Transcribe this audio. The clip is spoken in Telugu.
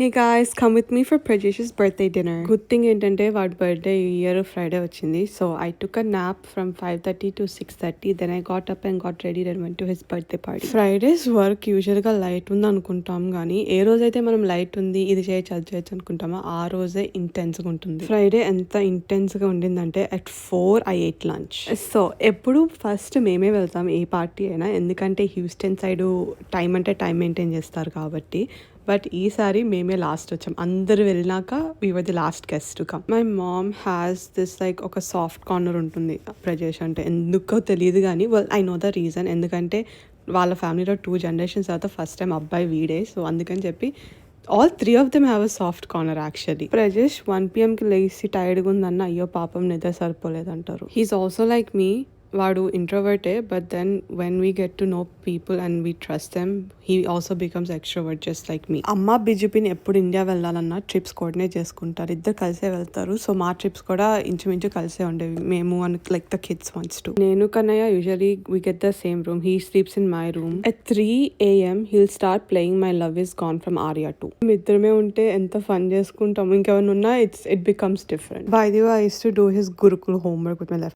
Hey guys, come with me for Prajesh's birthday dinner. Good thing ఏంటంటే వాడి బర్త్డే ఈ ఇయర్ ఫ్రైడే వచ్చింది. So I took a nap from 5:30 to 6:30. Then I got up and got ready and went to his birthday party. Fridays work usual గా లైట్ ఉంది అనుకుంటాం కానీ ఏ రోజైతే మనం లైట్ ఉంది ఇది చేయొచ్చు అది చేయొచ్చు అనుకుంటామో ఆ రోజే ఇంటెన్స్ గా ఉంటుంది. ఫ్రైడే ఎంత ఇంటెన్స్ గా ఉండిందంటే at 4 I ate lunch. So ఎప్పుడు ఫస్ట్ మేమే వెళ్తాం ఏ పార్టీ అయినా, ఎందుకంటే హ్యూస్టన్ సైడ్ టైం అంటే టైం మెయింటైన్ చేస్తారు కాబట్టి. బట్ ఈసారి మేమే లాస్ట్ వచ్చాం. అందరు వెళ్ళినాక we were the last guest to come. My mom has this like ఒక సాఫ్ట్ కార్నర్ ఉంటుంది ప్రజేష్ అంటే. ఎందుకో తెలియదు కానీ ఐ నో ద రీజన్. ఎందుకంటే వాళ్ళ ఫ్యామిలీలో 2 generations తర్వాత ఫస్ట్ టైం అబ్బాయి వీడే. సో అందుకని చెప్పి all 3 of them have a soft corner actually. Prajesh 1 PM లేసి టైర్డ్గా ఉందన్న అయ్యో పాపం నిద్ర సరిపోలేదంటారు. He's also like me. వాడు ఇంట్రోవర్టే, but then when we get to know people and we trust them he also becomes extrovert just like me. అమ్మ బిజెపిని ఎప్పుడు ఇండియా వెళ్ళాలన్నా ట్రిప్స్ కోఆర్డినేట్ చేసుకుంటారు, ఇద్దరు కలిసే వెళ్తారు. సో మా ట్రిప్స్ కూడా ఇంచుమించు కలిసే ఉండేవి మేము and like the kids wants to. నేను Kannayya usually we get the same room. He sleeps in my room. At 3 AM he'll start playing my love is gone from Arya 2. ఇద్దరమే ఉంటే ఎంత ఫన్ చేసుకుంటాము. ఇంకెవరినున్నా it becomes different. By the way I use to do his Gurukul homework with my left